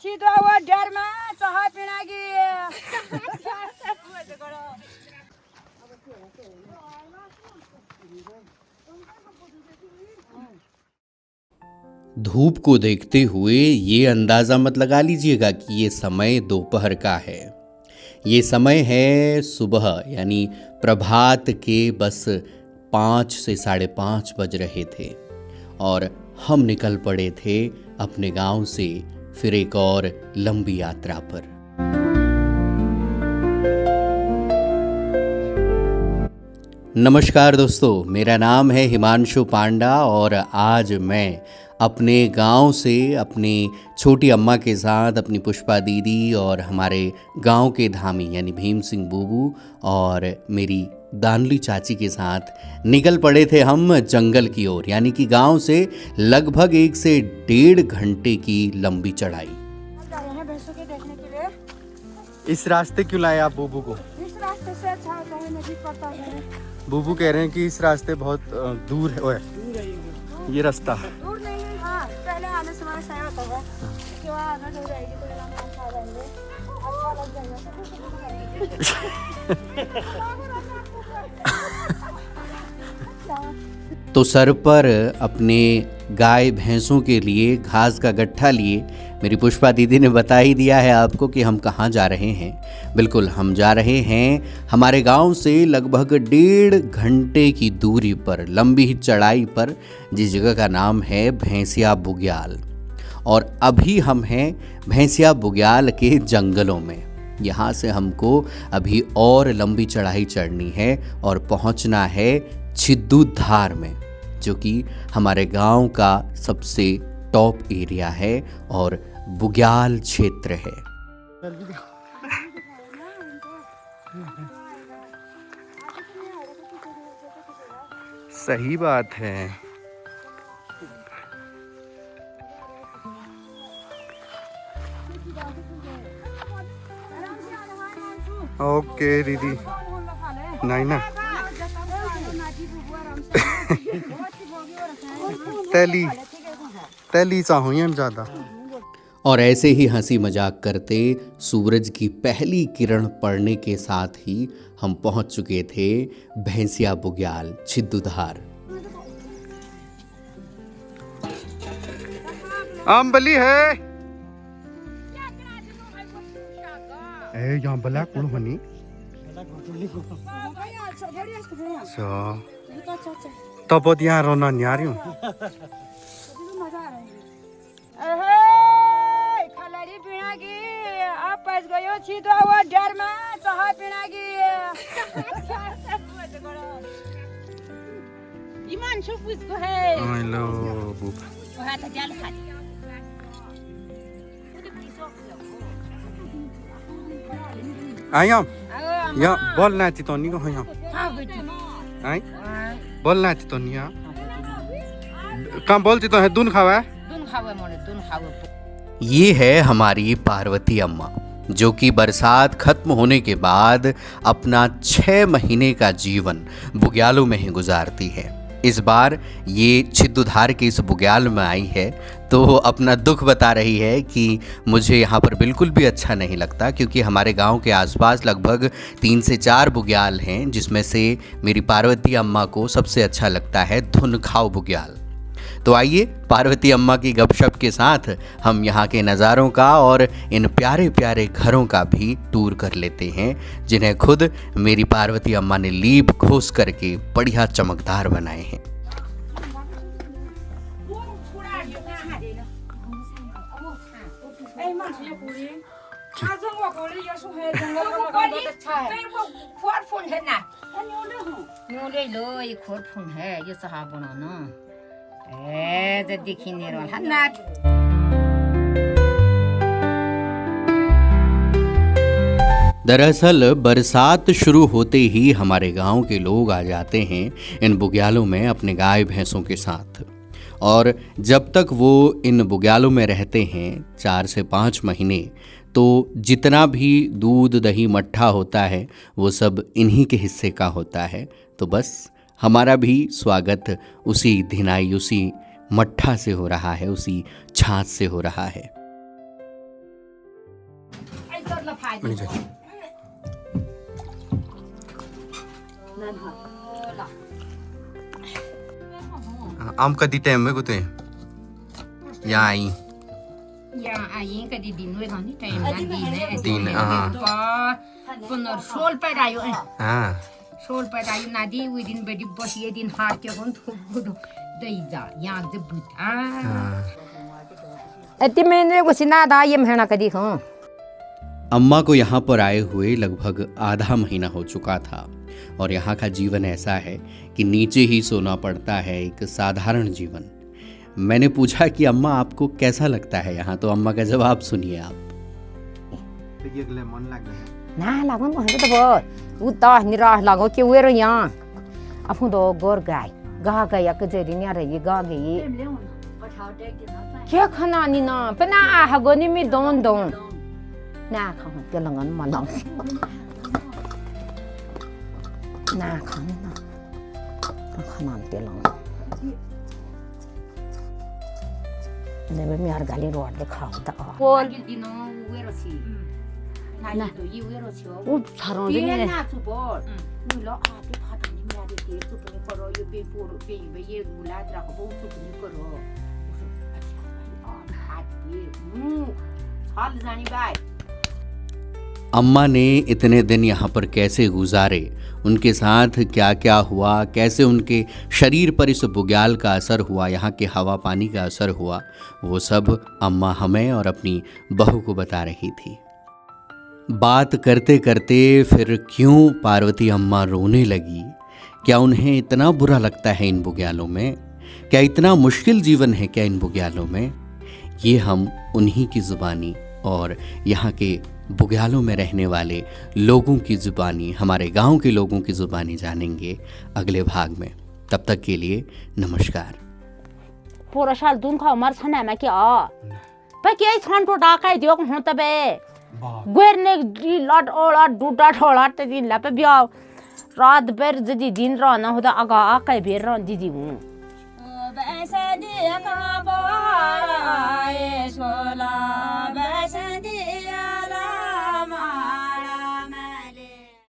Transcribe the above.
छिटो वो डरमा चाह पिनागी धूप को देखते हुए ये अंदाज़ा मत लगा लीजिएगा कि ये समय दोपहर का है। ये समय है सुबह, यानी प्रभात के बस 5 से 5:30 बज रहे थे और हम निकल पड़े थे अपने गांव से फिर एक और लंबी यात्रा पर। नमस्कार दोस्तों, मेरा नाम है हिमांशु पांडा और आज मैं अपने गांव से अपनी छोटी अम्मा के साथ, अपनी पुष्पा दीदी और हमारे गांव के धामी यानी भीम सिंह बूबू और मेरी दानली चाची के साथ निकल पड़े थे हम जंगल की ओर, यानी कि गांव से लगभग 1 से 1.5 घंटे की लंबी चढ़ाई। भैंसों के देखने के लिए इस रास्ते क्यों लाए आप बूबू को? इस रास्ते से अच्छा होता है, नजदीक पड़ता है। बूबू कह रहे हैं कि इस रास्ते बहुत दूर है। ओए, ये रास्ता दूर नहीं है। हाँ, पहले आने से हमारा सही होता है कि वहाँ आना हो जाएगी तो हम खा जाएंगे, अच्छा लग जाएगा। तो सर पर अपने गाय भैंसों के लिए घास का गट्ठा लिए मेरी पुष्पा दीदी ने बता ही दिया है आपको कि हम कहाँ जा रहे हैं। बिल्कुल, हम जा रहे हैं हमारे गांव से लगभग 1.5 घंटे की दूरी पर, लंबी चढ़ाई पर, जिस जगह का नाम है भैंसिया बुग्याल। और अभी हम हैं भैंसिया बुग्याल के जंगलों में। यहाँ से हमको अभी और लंबी चढ़ाई चढ़नी है और पहुँचना है छिद्दू धार में, जो कि हमारे गांव का सबसे टॉप एरिया है और बुग्याल क्षेत्र है। सही बात है। ओके दीदी, नहीं ना तैली चाहूँ ज़्यादा। और ऐसे ही हंसी मजाक करते सूरज की पहली किरण पड़ने के साथ ही हम पहुंच चुके थे भैंसिया बुग्याल छिद्दूधार। आमबली है ए यहाँ बला कौन बनी? तो बहुत यहाँ रोना नहीं आ रही हूँ। खलारी पिनागी आप पस गयो छिटो वो डरमा चाह पिनागी इमान छुप उसको है। हेलो बूब, वहाँ तो जाल खा आया यहाँ बोलना चाहिए तो नहीं को यहाँ आई बोलना चाहिए तो नहीं यहाँ कम बोलती तो है दून खावा है। ये है हमारी पार्वती अम्मा, जो कि बरसात खत्म होने के बाद अपना 6 महीने का जीवन बुग्यालों में ही गुजारती है। इस बार ये छिद्दूधार के इस बुग्याल में आई है तो अपना दुख बता रही है कि मुझे यहाँ पर बिल्कुल भी अच्छा नहीं लगता, क्योंकि हमारे गांव के आसपास लगभग 3 से 4 बुग्याल हैं, जिसमें से मेरी पार्वती अम्मा को सबसे अच्छा लगता है धुनखाव बुग्याल। तो आइए पार्वती अम्मा की गपशप के साथ हम यहाँ के नज़ारों का और इन प्यारे प्यारे घरों का भी टूर कर लेते हैं, जिन्हें खुद मेरी पार्वती अम्मा ने लीप घोस करके बढ़िया चमकदार बनाए हैं। दरअसल बरसात शुरू होते ही हमारे गांव के लोग आ जाते हैं इन बुग्यालों में अपने गाय भैंसों के साथ, और जब तक वो इन बुग्यालों में रहते हैं 4 से 5 महीने, तो जितना भी दूध दही मट्ठा होता है वो सब इन्हीं के हिस्से का होता है। तो बस हमारा भी स्वागत उसी धिनाई, उसी मट्ठा से हो रहा है, उसी छाछ से हो रहा है। मनी जाए आम कदी टाइम में कुते यहाँ आई yang ayin ka di din we kan ni tay na di ne दिन हाँ pa punor sol pa rayo हाँ sol pa rayo na di we din be di bos ye din har ke kon thu budo dai za yang de but हाँ ati mene ko sina da yem hena ka di khon अम्मा को यहाँ पर आए हुए लगभग आधा महीना हो चुका था और यहाँ का जीवन ऐसा है कि नीचे ही सोना पड़ता है, एक साधारण जीवन। मैंने पूछा कि अम्मा आपको कैसा लगता है यहाँ, तो अम्मा का जवाब सुनिए आप। na la kon ko he to bo u ta ni ra la ko ke we ro yang aphun do gor gai ga ga ya ke je din ya re ye ga ge ye เรื่องกระเช้าเด็กกินน้ำใส่ ke khana ni na pa na ha go ni mi don don na khon ke la ngan ma dong na khon ni na khana te long ne be mi har gali ro de kha ta ko di no we ro si na do yi we ro si o charon je ne na tu bo ni lo a ti pha ni ma de ti tu ni ko ro yo be pu ro be be ye ru la dra ko bo tu ni ko ro a ti हाल जानी bye अम्मा ने इतने दिन यहाँ पर कैसे गुजारे, उनके साथ क्या क्या हुआ, कैसे उनके शरीर पर इस बुग्याल का असर हुआ, यहाँ के हवा पानी का असर हुआ, वो सब अम्मा हमें और अपनी बहू को बता रही थी। बात करते करते फिर क्यों पार्वती अम्मा रोने लगी? क्या उन्हें इतना बुरा लगता है इन बुग्यालों में? क्या इतना मुश्किल जीवन है क्या इन बुग्यालों में? ये हम उन्हीं की ज़ुबानी और यहाँ के बुग्यालों में रहने वाले लोगों की ज़ुबानी, हमारे गांव के लोगों की ज़ुबानी जानेंगे अगले भाग में। तब तक के लिए नमस्कार। पोरशाल दुन खा मर छना में क्या पे के छन तो डाका दियो हो तबे गुरने लट ओला डूटा ठोला ते दिन ला पे बिया रात भर जदी दिन रहना होता आगा आके बेर रन दीदी हूं ऐसा दिया का बारा आए सोला